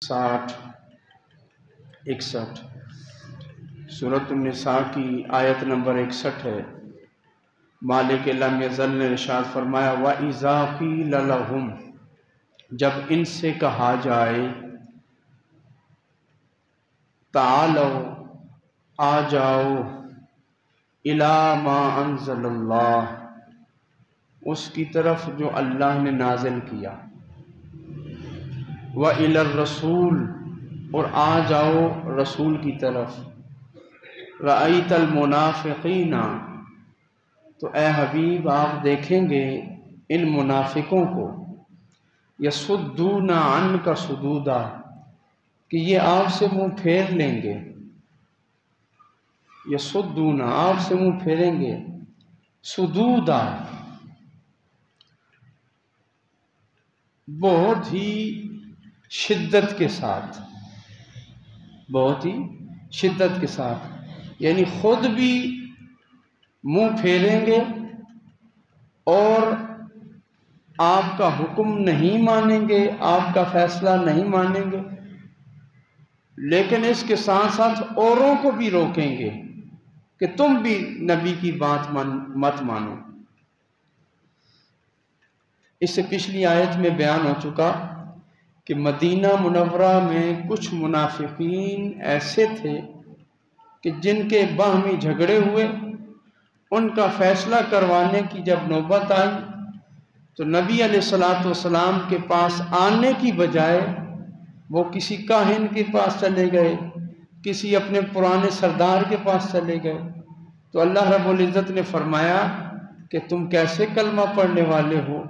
61 सूरत निसा की आयत नंबर 61 है। मालिक लम यज़ल ने इरशाद फरमाया व इज़ा क़ील लहुम, जब इनसे कहा जाए तालो आ जाओ, इला मा अंज़लल्लाह, उसकी तरफ जो अल्लाह ने नाज़िल किया, व इलर रसूल, और आ जाओ रसूल की तरफ, रअयतल मुनाफ़िक़ीना, तो ए हबीब आप देखेंगे इन मुनाफिकों को, यसुद्दूना अन्का सुदूदा, कि ये आपसे मुंह फेर लेंगे, यसुद्दूना आपसे मुंह फेरेंगे, सुदूदा बहुत ही शिद्दत के साथ, बहुत ही शिद्दत के साथ, यानी खुद भी मुंह फेरेंगे और आपका हुक्म नहीं मानेंगे, आपका फैसला नहीं मानेंगे, लेकिन इसके साथ साथ औरों को भी रोकेंगे कि तुम भी नबी की बात मत मानो। इससे पिछली आयत में बयान हो चुका कि मदीना मुनव्वरा में कुछ मुनाफिकीन ऐसे थे कि जिनके बाहमी झगड़े हुए, उनका फैसला करवाने की जब नौबत आई तो नबी अलैहिस्सलातु वस्सलाम के पास आने की बजाय वो किसी काहिन के पास चले गए, किसी अपने पुराने सरदार के पास चले गए। तो अल्लाह रब्बुल इज़्ज़त ने फरमाया कि तुम कैसे कलमा पढ़ने वाले हो,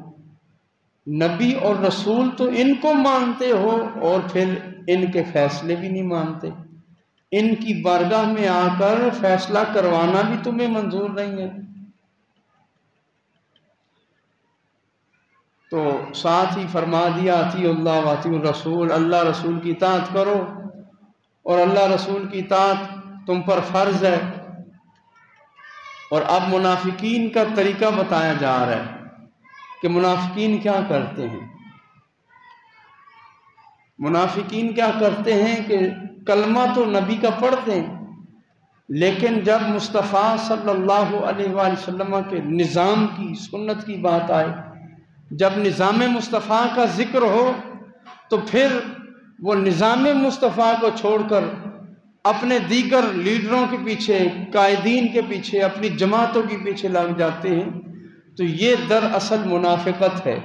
नबी और रसूल तो इनको मानते हो और फिर इनके फैसले भी नहीं मानते, इनकी बारगाह में आकर फैसला करवाना भी तुम्हें मंजूर नहीं है। तो साथ ही फरमा दिया अतीउल्लाह व अतीउर रसूल, अल्लाह रसूल की इताअत करो और अल्लाह रसूल की इताअत तुम पर फर्ज है। और अब मुनाफिकीन का तरीका बताया जा रहा है कि मुनाफिकीन क्या करते हैं। मुनाफिकीन क्या करते हैं कि कलमा तो नबी का पढ़ते हैं, लेकिन जब मुस्तफ़ा सल्लल्लाहु अलैहि वसल्लम के निज़ाम की, सुन्नत की बात आए, जब निज़ाम मुस्तफ़ा का जिक्र हो, तो फिर वो निज़ाम मुस्तफ़ा को छोड़कर अपने दीगर लीडरों के पीछे, कायदीन के पीछे, अपनी जमातों के पीछे लग जाते हैं। तो ये दरअसल मुनाफिकत है।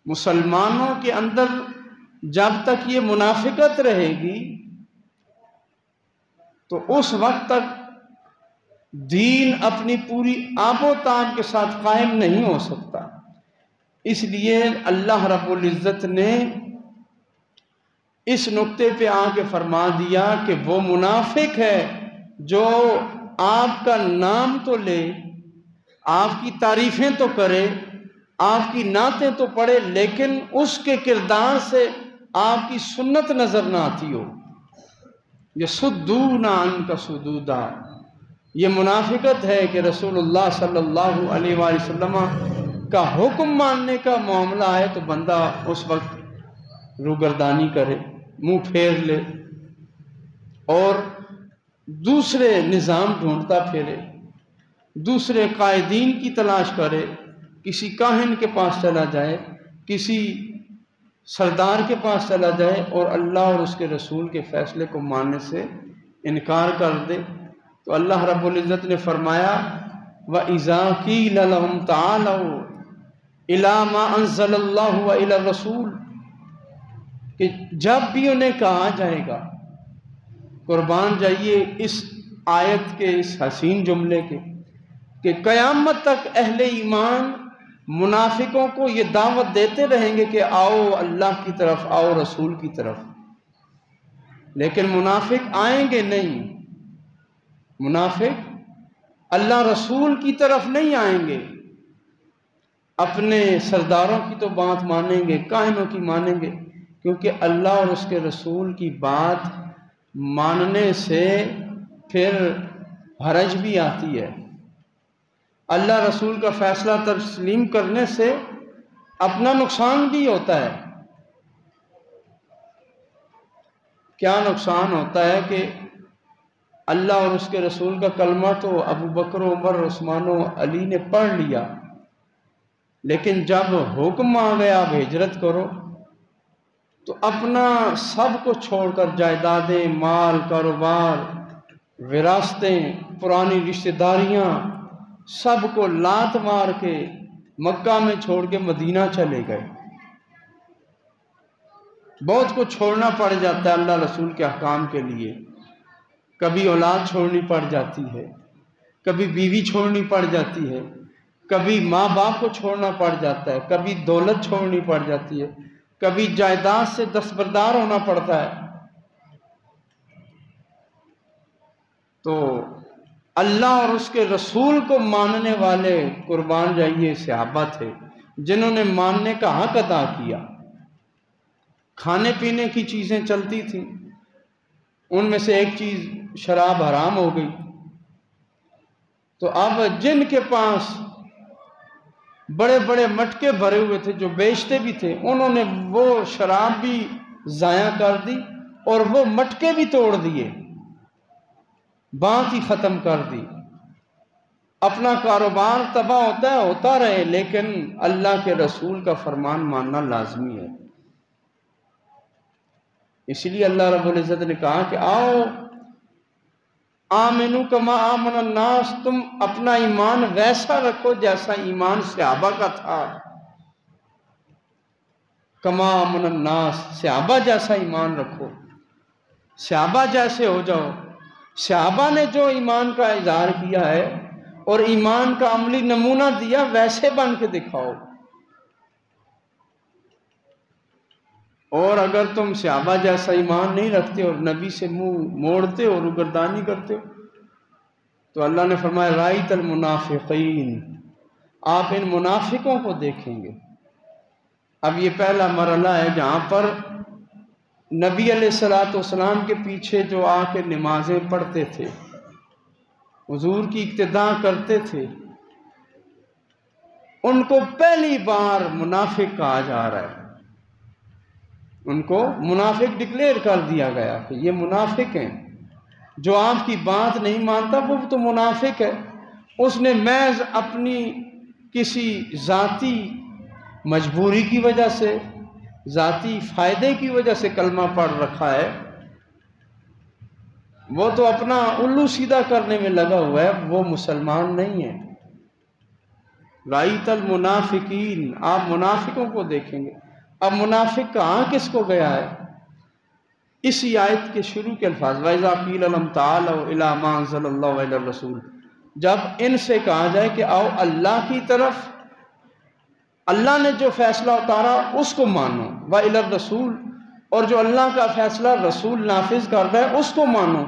मुसलमानों के अंदर जब तक ये मुनाफिकत रहेगी तो उस वक्त तक दीन अपनी पूरी आबोताब के साथ कायम नहीं हो सकता। इसलिए अल्लाह रब्बुल इज़्ज़त ने इस नुक्ते पे आके फरमा दिया कि वो मुनाफिक है जो आपका नाम तो ले, आपकी तारीफें तो करे, आपकी नातें तो पढ़े, लेकिन उसके किरदार से आपकी सुन्नत नजर ना आती हो। ये सुद्दूना अन्का सुदूदा, ये मुनाफिकत है कि रसूलुल्लाह सल्लल्लाहु अलैहि वसल्लम का हुक्म मानने का मामला आए तो बंदा उस वक्त रूगर्दानी करे, मुंह फेर ले और दूसरे निज़ाम ढूंढता फिरे, दूसरे कायदीन की तलाश करे, किसी काहिन के पास चला जाए, किसी सरदार के पास चला जाए और अल्लाह और उसके रसूल के फैसले को मानने से इनकार कर दे। तो अल्लाह रब्बुल इज़्ज़त ने फरमाया व इज़ा क़ील लहुम तालौ इला मा अंज़लल्लाहु व इला रसूल, कि जब भी उन्हें कहा जाएगा, कुर्बान जाइए इस आयत के इस हसीन जुमले के, कि क़यामत तक अहले ईमान मुनाफिकों को ये दावत देते रहेंगे कि आओ अल्लाह की तरफ, आओ रसूल की तरफ, लेकिन मुनाफिक आएंगे नहीं, मुनाफिक अल्लाह रसूल की तरफ नहीं आएंगे। अपने सरदारों की तो बात मानेंगे, काहिनों की मानेंगे, क्योंकि अल्लाह और उसके रसूल की बात मानने से फिर हरज भी आती है। अल्लाह रसूल का फैसला तस्लीम करने से अपना नुकसान भी होता है। क्या नुकसान होता है कि अल्लाह और उसके रसूल का कलमा तो अबू बकर, उमर, उस्मान और अली ने पढ़ लिया, लेकिन जब हुक्म आ गया अब हिजरत करो तो अपना सब कुछ छोड़कर, जायदादें, माल, कारोबार, विरासतें, पुरानी रिश्तेदारियां, सबको लात मार के मक्का में छोड़ के मदीना चले गए। बहुत कुछ छोड़ना पड़ जाता है अल्लाह रसूल के अहकाम के लिए। कभी औलाद छोड़नी पड़ जाती है, कभी बीवी छोड़नी पड़ जाती है, कभी माँ बाप को छोड़ना पड़ जाता है, कभी दौलत छोड़नी पड़ जाती है, कभी जायदाद से दस्तबरदार होना पड़ता है। तो अल्लाह और उसके रसूल को मानने वाले कुर्बान जाइए सहाबा थे जिन्होंने मानने का हक अदा किया। खाने पीने की चीज़ें चलती थी, उनमें से एक चीज़ शराब हराम हो गई, तो अब जिनके पास बड़े बड़े मटके भरे हुए थे जो बेचते भी थे, उन्होंने वो शराब भी ज़ाया कर दी और वो मटके भी तोड़ दिए, बात ही ख़त्म कर दी। अपना कारोबार तबाह होता रहे, लेकिन अल्लाह के रसूल का फरमान मानना लाजमी है। इसलिए अल्लाह रब्बुल इज़्ज़त ने कहा कि आओ आमिनू कमा आमन नास, तुम अपना ईमान वैसा रखो जैसा ईमान सहाबा का था। कमा आमन नास, सहाबा जैसा ईमान रखो, सहाबा जैसे हो जाओ। सहाबा ने जो ईमान का इज़हार किया है और ईमान का अमली नमूना दिया, वैसे बन के दिखाओ। और अगर तुम सहाबा जैसा ईमान नहीं रखते और नबी से मुंह मोड़ते हो, रुगरदानी करते हो, तो अल्लाह ने फरमाया राइतल मुनाफिकीन, आप इन मुनाफिकों को देखेंगे। अब ये पहला मरहला है जहाँ पर नबी अलैहिस्सलाम के पीछे जो आके नमाजें पढ़ते थे, हुजूर की इक्तिदा करते थे, उनको पहली बार मुनाफिक कहा जा रहा है। उनको मुनाफिक डिक्लेयर कर दिया गया कि ये मुनाफिक हैं। जो आपकी बात नहीं मानता वो तो मुनाफिक है। उसने महज अपनी किसी ज़ाती मजबूरी की वजह से, ज़ाती फ़ायदे की वजह से कलमा पढ़ रखा है, वो तो अपना उल्लू सीधा करने में लगा हुआ है, वो मुसलमान नहीं है। राइतल मुनाफिकीन, आप मुनाफिकों को देखेंगे। अब मुनाफिक कहाँ किसको गया है? इसी आयत के शुरू के अल्फाज वैज़ा क़ील लहुम ताअलू इला मा अंज़लल्लाहु अला रसूल, जब इनसे कहा जाए कि आओ अल्लाह की तरफ, अल्लाह ने जो फैसला उतारा उसको मानो, व इला रसूल, और जो अल्लाह का फैसला रसूल नाफिज कर रहा है उसको मानो।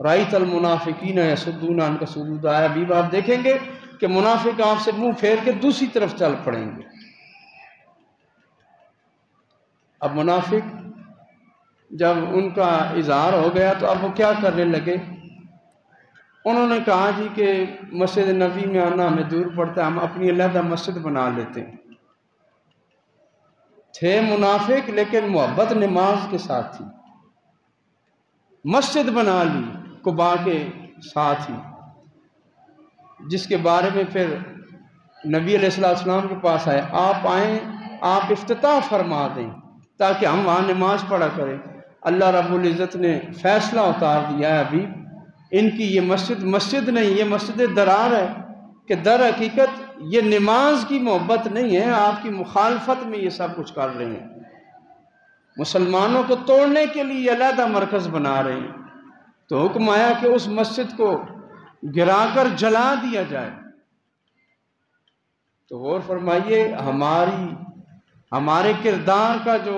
राइतल मुनाफिकीन यसुद्दून अन्का सुदूदा, अभी आप देखेंगे कि मुनाफिक आपसे मुंह फेर के दूसरी तरफ चल पड़ेंगे। अब मुनाफिक जब उनका इज़हार हो गया तो अब वो क्या करने लगे? उन्होंने कहा जी कि मस्जिद नबी में आना हमें दूर पड़ता है, हम अपनी अलहदा मस्जिद बना लेते हैं। थे मुनाफिक लेकिन मोहब्बत नमाज के साथ थी, मस्जिद बना ली कुबा के साथ ही, जिसके बारे में फिर नबी अलैहिस्सलाम के पास आए, आप आएँ, आप इफ्तिताह फरमा दें ताकि हम वहाँ नमाज पढ़ा करें। अल्लाह रब्बुल इज़्ज़त ने फैसला उतार दिया है, अभी इनकी ये मस्जिद मस्जिद नहीं, ये मस्जिद दरार है, कि दर हकीकत ये नमाज की मोहब्बत नहीं है, आपकी मुखालफत में ये सब कुछ कर रहे हैं, मुसलमानों को तोड़ने के लिए अलहदा मरकज़ बना रहे हैं। तो हुक्म आया कि उस मस्जिद को गिराकर जला दिया जाए। तो गौर फरमाइए, हमारे किरदार का जो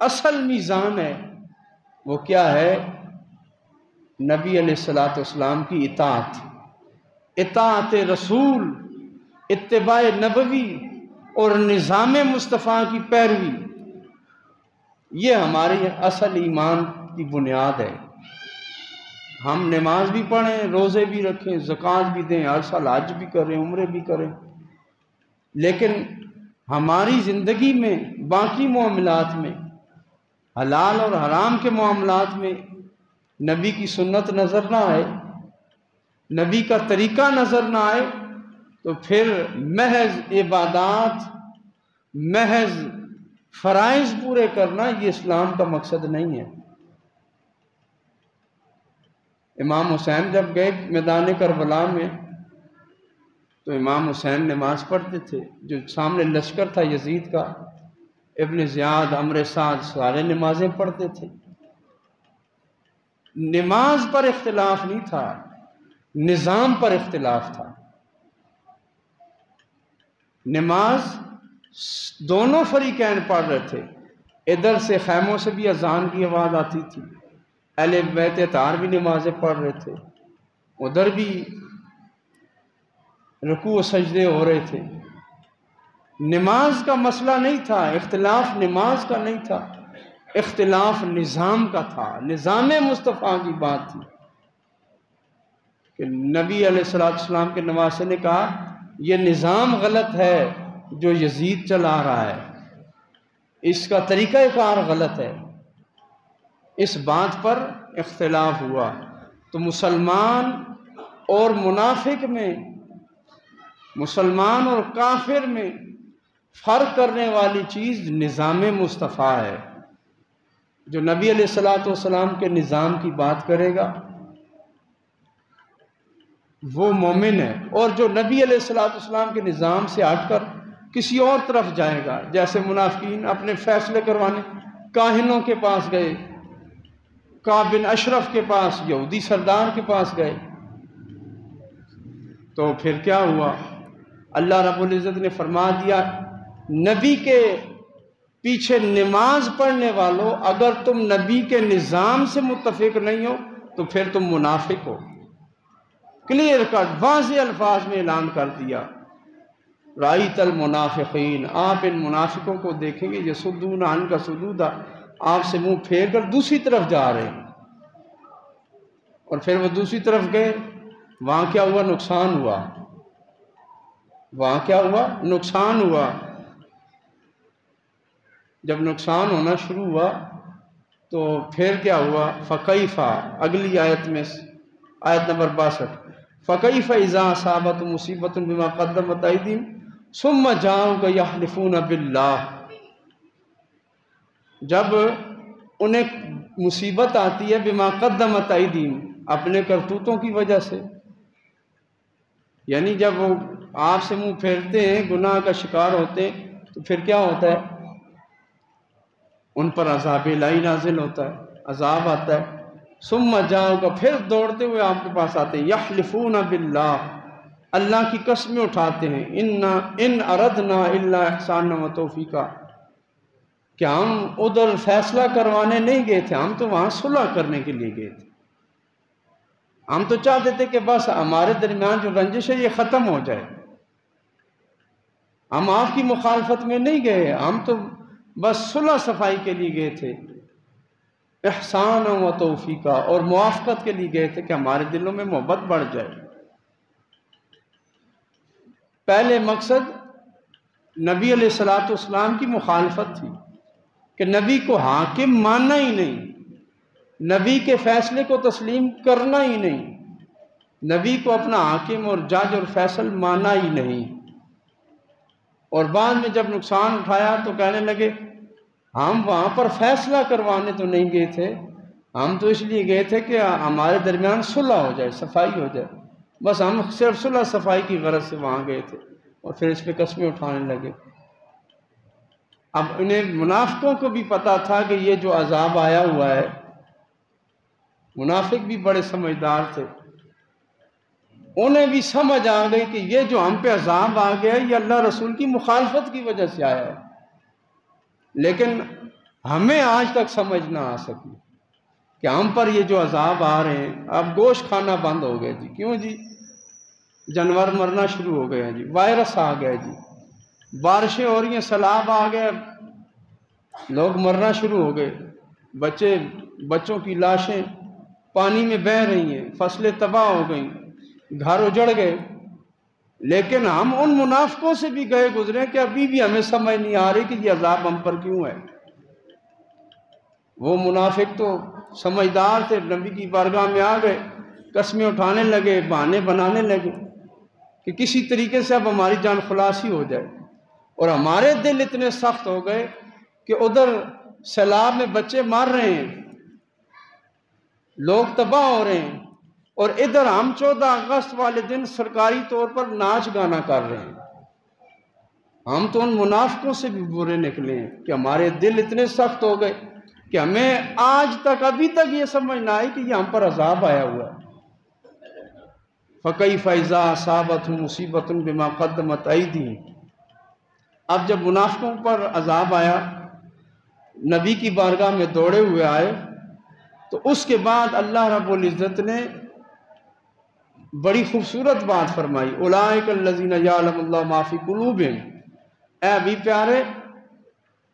असल मीज़ान है वो क्या है? नबी अलैहिस्सलाम की इताअत रसूल, इत्तिबाए नबवी और निज़ाम मुस्तफ़ा की पैरवी, ये हमारी असल ईमान की बुनियाद है। हम नमाज भी पढ़ें, रोज़े भी रखें, ज़कात भी दें, हर साल हज भी करें, उम्रे भी करें, लेकिन हमारी ज़िंदगी में बाकी मामलात में हलाल और हराम के मामलात में नबी की सुन्नत नज़र ना आए, नबी का तरीका नज़र ना आए, तो फिर महज इबादात, महज फ़राइज़ पूरे करना ये इस्लाम का मकसद नहीं है। इमाम हुसैन जब गए मैदान करबला में तो इमाम हुसैन नमाज पढ़ते थे। जो सामने लश्कर था यजीद का, इब्न ज़ियाद, अम्र साद, सारे नमाजें पढ़ते थे। नमाज पर इख्तिलाफ नहीं था, निज़ाम पर इख्तिलाफ था। नमाज दोनों फरीकैन पढ़ रहे थे। इधर से खैमों से भी अजान की आवाज़ आती थी, अहले बैत तार भी नमाजें पढ़ रहे थे, उधर भी रुकू सजदे हो रहे थे। नमाज का मसला नहीं था, इख्तिलाफ नमाज का नहीं था, इख्तिलाफ निज़ाम का था। निज़ाम मुस्तफ़ा की बात थी कि नबी अलैहिस्सलाम के नवासे ने कहा यह निज़ाम गलत है जो यजीद चला रहा है, इसका तरीक़ाकार गलत है। इस बात पर इख्तिलाफ हुआ तो मुसलमान और मुनाफिक में, मुसलमान और काफिर में फ़र्क करने वाली चीज़ निज़ाम मुस्तफ़ा है। जो नबी अलैहिस्सलाम के निज़ाम की बात करेगा वो मोमिन है, और जो नबी अलैहिस्सलाम के निज़ाम से हटकर किसी और तरफ जाएगा, जैसे मुनाफिकीन अपने फैसले करवाने काहिनों के पास गए, काब बिन अशरफ के पास, यहूदी सरदार के पास गए, तो फिर क्या हुआ? अल्लाह रब्बुल इज़्ज़त ने फरमा दिया, नबी के पीछे नमाज पढ़ने वालों, अगर तुम नबी के निज़ाम से मुत्तफिक नहीं हो तो फिर तुम मुनाफिक हो। क्लियर कट वाज़ेह अल्फाज में ऐलान कर दिया, राइतल मुनाफिकीन, आप इन मुनाफिकों को देखेंगे, यसुद्दूना अन्का सुदूदा, आपसे मुंह फेर कर दूसरी तरफ जा रहे हैं। और फिर वो दूसरी तरफ गए, वहां क्या हुआ? नुकसान हुआ। वहां क्या हुआ? नुकसान हुआ। जब नुकसान होना शुरू हुआ तो फिर क्या हुआ? फ़कैफ़ा, अगली आयत में, आयत नंबर 62, फ़कैफ़ा इज़ा असाबत मुसीबतुन बिमा क़द्दमत अयदीहिम सुम्मा जाऊका यहलिफून बिल्लाह। जब उन्हें मुसीबत आती है बिमा क़द्दमत अयदीहिम, अपने करतूतों की वजह से, यानी जब वो आपसे मुंह फेरते हैं, गुनाह का शिकार होते हैं, तो फिर क्या होता है? उन पर अज़ाब इलाही नाजिल होता है, अज़ाब आता है। सुम्मा जाओगा, फिर दौड़ते हुए आपके पास आते हैं, यहलिफून बिल्लाह, अल्लाह की कसमें उठाते हैं, इन अरदना इल्ला इहसाना व तौफीका, कि हम उधर फैसला करवाने नहीं गए थे, हम तो वहाँ सुलह करने के लिए गए थे। हम तो चाहते थे कि बस हमारे दरमियान जो रंजिश है ये ख़त्म हो जाए। हम आपकी मुखालफत में नहीं गए, हम तो बस सुलह सफाई के लिए गए थे, एहसान व तौफीका, और मुआफ़क़त के लिए गए थे कि हमारे दिलों में मोहब्बत बढ़ जाए। पहले मकसद नबी अलैहिस्सलाम की मुखालफत थी कि नबी को हाकिम मानना ही नहीं, नबी के फैसले को तस्लीम करना ही नहीं, नबी को अपना हाकिम और जज और फैसल माना ही नहीं। और बाद में जब नुकसान उठाया तो कहने लगे हम वहाँ पर फैसला करवाने तो नहीं गए थे, हम तो इसलिए गए थे कि हमारे दरमियान सुलह हो जाए, सफाई हो जाए, बस हम सिर्फ सुलह सफाई की गरज से वहाँ गए थे। और फिर इस पर कस्में उठाने लगे। अब इन्हें मुनाफिकों को भी पता था कि ये जो अजाब आया हुआ है, मुनाफिक भी बड़े समझदार थे, उन्हें भी समझ आ गई कि ये जो हम पे अजाब आ गया ये अल्लाह रसूल की मुखालफत की वजह से आया है। लेकिन हमें आज तक समझ ना आ सकी कि हम पर ये जो अजाब आ रहे हैं, अब गोश्त खाना बंद हो गया जी। क्यों जी? जानवर मरना शुरू हो गए हैं जी, वायरस आ गया जी, बारिशें हो रही हैं, सैलाब आ गया, लोग मरना शुरू हो गए, बच्चों की लाशें पानी में बह रही हैं, फसलें तबाह हो गई, घर उजड़ गए। लेकिन हम उन मुनाफिकों से भी गए गुजरे कि अभी भी हमें समझ नहीं आ रही कि ये अजाब हम पर क्यों है। वो मुनाफिक तो समझदार थे, नबी की बारगाह में आ गए, कस्में उठाने लगे, बहाने बनाने लगे कि किसी तरीके से अब हमारी जान खुलासी हो जाए। और हमारे दिल इतने सख्त हो गए कि उधर सैलाब में बच्चे मार रहे हैं, लोग तबाह हो रहे हैं, और इधर हम 14 अगस्त वाले दिन सरकारी तौर पर नाच गाना कर रहे हैं। हम तो उन मुनाफिकों से भी बुरे निकले हैं कि हमारे दिल इतने सख्त हो गए कि हमें आज तक, अभी तक ये समझ ना आई कि ये हम पर अजाब आया हुआ है। फ़कई फ़ैज़ा साबत मुसीबत बिमा क़द्दमत ऐदी। अब जब मुनाफिकों पर अजाब आया, नबी की बारगाह में दौड़े हुए आए, तो उसके बाद अल्लाह रब्बुल इज़्ज़त ने बड़ी खूबसूरत बात फरमाई, उलाइकल्लज़ीना यअलमुल्लाहु मा फ़ी क़ुलूबिहिम। ऐ अभी प्यारे,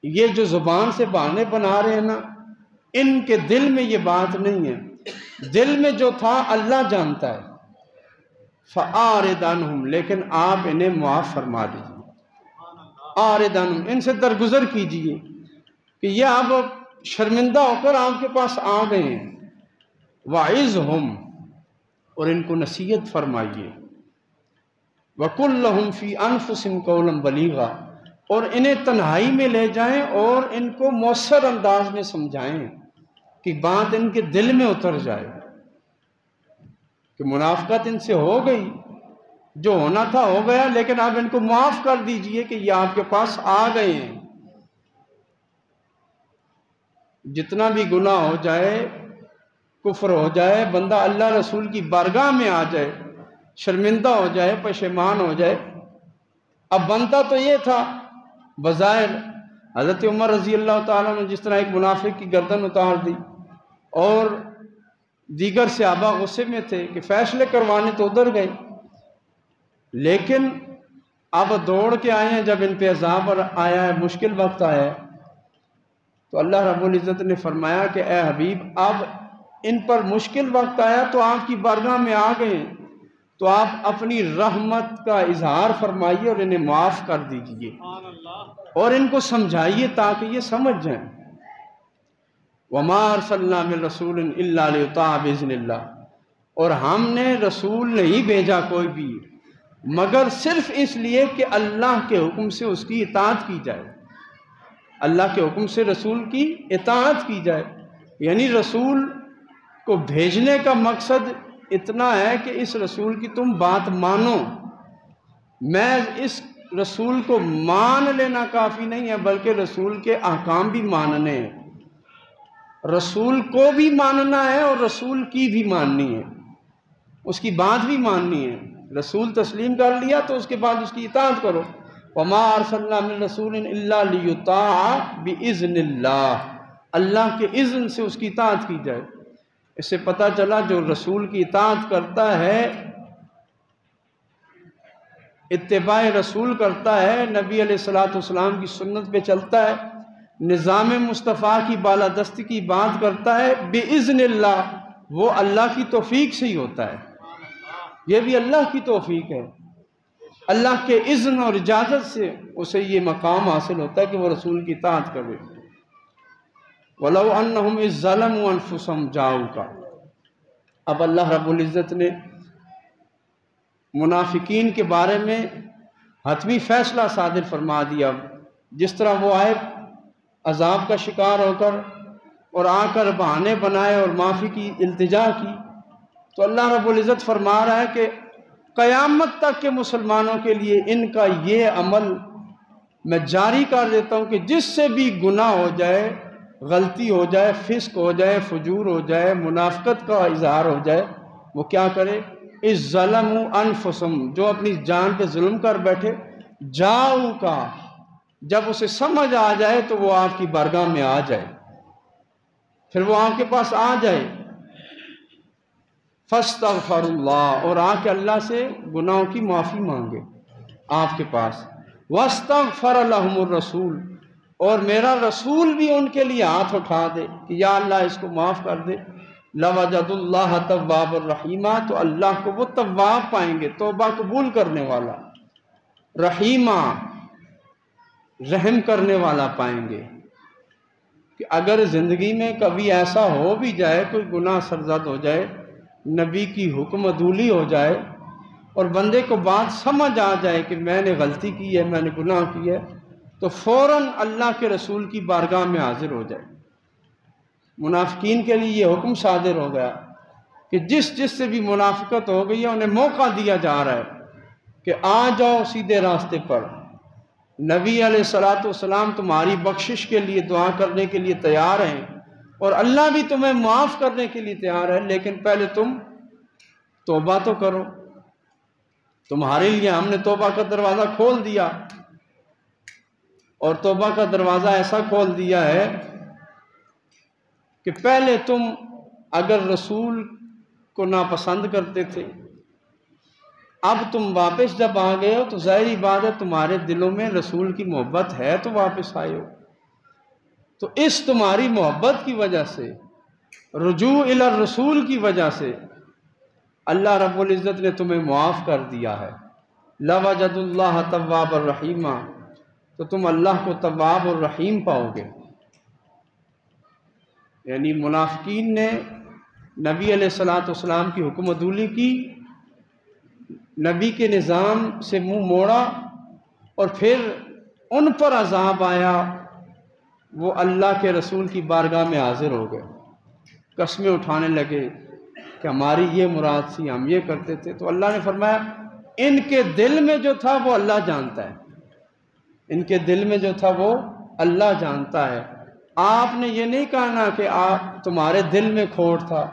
ये जो ज़ुबान से बहाने बना रहे हैं ना, इनके दिल में ये बात नहीं है। दिल में जो था अल्लाह जानता है। फ़आरिद अन्हुम, लेकिन आप इन्हें मुआफ़ फरमा दीजिए। आरिद अन्हुम, इनसे दरगुजर कीजिए कि ये अब शर्मिंदा होकर आपके पास आ गए हैं। वाइज़हुम, और इनको नसीहत फरमाइए। वकुल लहुम फ़ी अनफुसिहिम क़ौलन बलीगा, और इन्हें तन्हाई में ले जाएं और इनको मौसर अंदाज में समझाएं कि बात इनके दिल में उतर जाए कि मुनाफिकत इनसे हो गई, जो होना था हो गया, लेकिन अब इनको माफ़ कर दीजिए कि ये आपके पास आ गए हैं। जितना भी गुनाह हो जाए, कुफ्र हो जाए, बंदा अल्लाह रसूल की बारगाह में आ जाए, शर्मिंदा हो जाए, पशेमान हो जाए। अब बनता तो ये था, बज़ाहिर हज़रत उमर रज़ी अल्लाह ताला ने जिस तरह एक मुनाफिक की गर्दन उतार दी, और दीगर सहाबा गुस्से में थे कि फैसले करवाने तो उधर गए, लेकिन अब दौड़ के आए हैं, जब इन पे अज़ाब आया है, मुश्किल वक्त आया है, तो अल्लाह रब्बुल इज़्ज़त ने फरमाया कि ए हबीब, अब इन पर मुश्किल वक्त आया तो आपकी बारगाह में आ गए, तो आप अपनी रहमत का इजहार फरमाइए और इन्हें माफ़ कर दीजिए और इनको समझाइए ताकि ये समझ जाएं। वमा अरसलना मिन रसूलिन इल्ला लियुताअ बिइज़्निल्लाह, और हमने रसूल नहीं भेजा कोई भी मगर सिर्फ इसलिए कि अल्लाह के हुक्म से उसकी इताअत की जाए, अल्लाह के हुक्म से रसूल की इताअत की जाए। यानी रसूल को भेजने का मकसद इतना है कि इस रसूल की तुम बात मानो। मैं इस रसूल को मान लेना काफ़ी नहीं है, बल्कि रसूल के अहकाम भी मानने हैं, रसूल को भी मानना है और रसूल की भी माननी है, उसकी बात भी माननी है। रसूल तस्लीम कर लिया तो उसके बाद उसकी इताअत करो। वमा अरसलना मिन रसूलिन इल्ला लियुताअ बिइज़्निल्लाह, अल्लाह के इज़्न से उसकी इताअत की जाए। इससे पता चला जो रसूल की इताअत करता है, इत्तिबाए रसूल करता है, नबी अलैहिस्सलाम की सुन्नत पे चलता है, निज़ाम मुस्तफ़ा की बालादस्ती की बात करता है, बिइज़्निल्लाह, वो अल्लाह की तौफीक से ही होता है। ये भी अल्लाह की तौफीक है, अल्लाह के इज़्न और इजाज़त से उसे ये मकाम हासिल होता है कि वो रसूल की इताअत करे। वलौ अन्नहुम इज़ ज़लमू अनफुसहुम जाऊका। अब अल्लाह रब्बुल इज़्ज़त ने मुनाफिकीन के बारे में हतमी फैसला सादिर फरमा दिया। जिस तरह वो आए अजाब का शिकार होकर और आकर बहाने बनाए और माफ़ी की इल्तिजा की, तो अल्लाह रब्बुल इज़्ज़त फरमा रहा है कि क़यामत तक के मुसलमानों के लिए इनका ये अमल मैं जारी कर देता हूँ कि जिससे भी गुनाह हो जाए, गलती हो जाए, फिस्क हो जाए, फजूर हो जाए, मुनाफिकत का इजहार हो जाए, वो क्या करे, इस ज़लमु अनफुसहुम, जो अपनी जान पे जुल्म कर बैठे, जाऊ का, जब उसे समझ आ जाए तो वो आपकी बारगाह में आ जाए, फिर वो आपके पास आ जाए, फस्तगफिरुल्लाह, और आके अल्लाह से गुनाहों की माफ़ी मांगे आपके पास, वस्तगफर लहुमुर रसूल, और मेरा रसूल भी उनके लिए हाथ उठा दे कि या अल्लाह इसको माफ़ कर दे, लवजदुल्लाह तव्वाबुर रहीमा, तो अल्लाह को वो तव्वाब पाएंगे, तौबा कबूल करने वाला, रहीमा रहम करने वाला पाएंगे। कि अगर ज़िंदगी में कभी ऐसा हो भी जाए, कोई गुनाह सरज़द हो जाए, नबी की हुक्म अदूली हो जाए और बंदे को बात समझ आ जाए कि मैंने गलती की है, मैंने गुनाह किया है, तो फ़ौरन अल्लाह के रसूल की बारगाह में हाजिर हो जाए। मुनाफिकीन के लिए ये हुक्म सादिर हो गया कि जिससे भी मुनाफिकत हो गई है उन्हें मौका दिया जा रहा है कि आ जाओ सीधे रास्ते पर। नबी अलैहिस्सलाम तुम्हारी बख्शिश के लिए दुआ करने के लिए तैयार हैं और अल्लाह भी तुम्हें माफ़ करने के लिए तैयार है, लेकिन पहले तुम तौबा तो करो। तुम्हारे लिए हमने तौबा का दरवाज़ा खोल दिया, और तौबा का दरवाज़ा ऐसा खोल दिया है कि पहले तुम अगर रसूल को नापसंद करते थे, अब तुम वापस जब आ गए हो तो ज़ाहिरी बात है तुम्हारे दिलों में रसूल की मोहब्बत है, तो वापस आए हो। तो इस तुम्हारी मोहब्बत की वजह से, रुजू इला रसूल की वजह से अल्लाह रब्बुल इज़्ज़त ने तुम्हें मुआफ़ कर दिया है। लवजदुल्लाह तव्वाब और रहीमा, तो तुम अल्लाह को तव्वाब और रहीम पाओगे। यानी मुनाफिकीन ने नबी अलैहिस्सलाम की हुक्म अदूली की, नबी के निज़ाम से मुंह मोड़ा और फिर उन पर अज़ाब आया, वो अल्लाह के रसूल की बारगाह में हाजिर हो गए, कस्में उठाने लगे कि हमारी ये मुराद थी, हम ये करते थे। तो अल्लाह ने फरमाया इनके दिल में जो था वो अल्लाह जानता है, इनके दिल में जो था वो अल्लाह जानता है। आपने ये नहीं कहा ना कि आप तुम्हारे दिल में खोट था,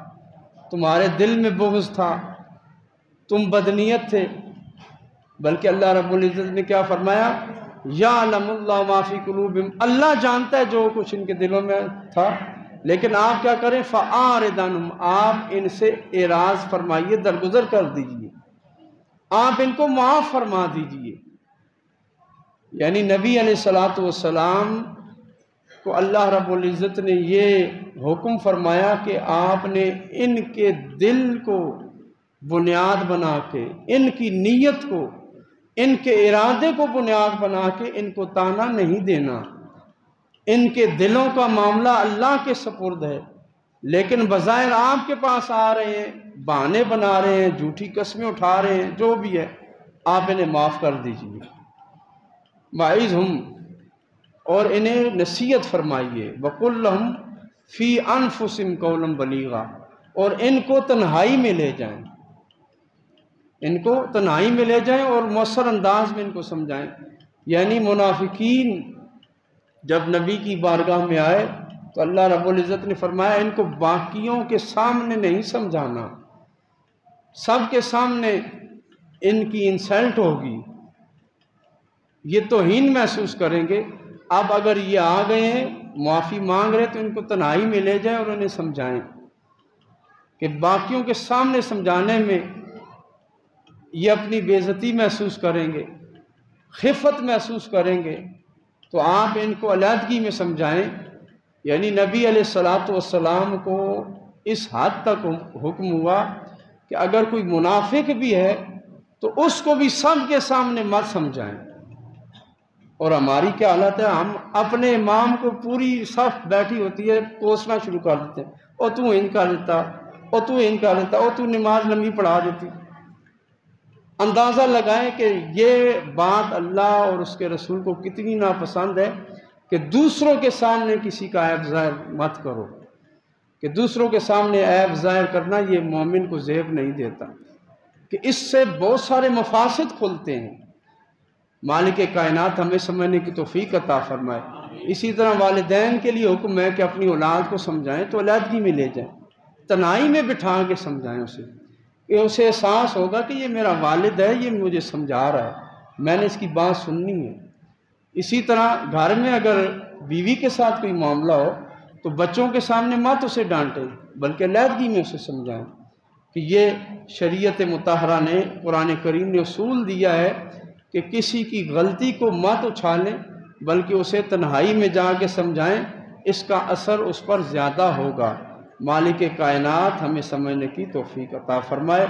तुम्हारे दिल में बुग़्ज़ था, तुम बदनीयत थे, बल्कि अल्लाह रब्बुल इज़्ज़त ने क्या फरमाया, याअलमुल्लाहु मा फ़ी क़ुलूबिहिम, अल्लाह जानता है जो कुछ इनके दिलों में था। लेकिन आप क्या करें, फ़अरिद अन्हुम, आप इनसे एराज़ फरमाइए, दरगुजर कर दीजिए, आप इनको माफ़ फरमा दीजिए। यानी नबी अलैहिस्सलातु वस्सलाम को अल्लाह रब्बुल इज़्ज़त ने ये हुक्म फरमाया कि आपने इनके दिल को बुनियाद बना के, इनकी नीयत को, इनके इरादे को बुनियाद बना के इनको ताना नहीं देना। इनके दिलों का मामला अल्लाह के सपुर्द है, लेकिन बज़ाहिर आपके पास आ रहे हैं, बहाने बना रहे हैं, झूठी कस्में उठा रहे हैं, जो भी है आप इन्हें माफ़ कर दीजिए। वाइज़हुम, और इन्हें नसीहत फरमाइए, वक़ुल लहुम फ़ी अनफुसिहिम क़ौलन बलीग़ा, और इनको तन्हाई में ले जाएं, इनको तन्हाई में ले जाएं और मौसर अंदाज में इनको समझाएं। यानी मुनाफिकीन जब नबी की बारगाह में आए तो अल्लाह रब्बुल इज़्ज़त ने फरमाया इनको बाकियों के सामने नहीं समझाना, सब के सामने इनकी इंसल्ट होगी, ये तौहीन महसूस करेंगे। अब अगर ये आ गए हैं, माफ़ी मांग रहे, तो इनको तन्हाई में ले जाएं और उन्हें समझाएं कि बाकियों के सामने समझाने में ये अपनी बेइज्जती महसूस करेंगे, खिफ़त महसूस करेंगे, तो आप इनको अलहदगी में समझाएं। यानी नबी अलैहिस्सलातु वस्सलाम को इस हद तक हुक्म हुआ कि अगर कोई मुनाफिक भी है तो उसको भी सब के सामने मत समझाएं। और हमारी क्या हालत है, हम अपने इमाम को, पूरी सफ बैठी होती है, कोसना शुरू कर देते हैं, और तू इनका देता, और तू इनका देता, और तू नमाज लंबी पढ़ा देती। अंदाज़ा लगाएं कि ये बात अल्लाह और उसके रसूल को कितनी नापसंद है कि दूसरों के सामने किसी का ऐब ज़ाहिर मत करो, कि दूसरों के सामने ऐब ज़ाहिर करना ये मोमिन को ज़ेब नहीं देता, कि इससे बहुत सारे मफासिद खुलते हैं। मालिक कायनात हमें समझने की तौफीक अता फरमाए। इसी तरह वालिदैन के लिए हुक्म है कि अपनी औलाद को समझाएं तो अलहदगी में ले जाएं, तनाई में बिठा के समझाएं उसे एहसास होगा कि ये मेरा वालिद है, ये मुझे समझा रहा है, मैंने इसकी बात सुननी है। इसी तरह घर में अगर बीवी के साथ कोई मामला हो तो बच्चों के सामने मत उसे डांटें, बल्कि अलहदगी में उसे समझाएं कि ये शरीयत मुतहरा ने, कुरान करीम ने उसूल दिया है कि किसी की गलती को मत उछालें, बल्कि उसे तन्हाई में जाके समझाएं, इसका असर उस पर ज़्यादा होगा। मालिक कायनात हमें समझने की तौफीक अता फरमाए।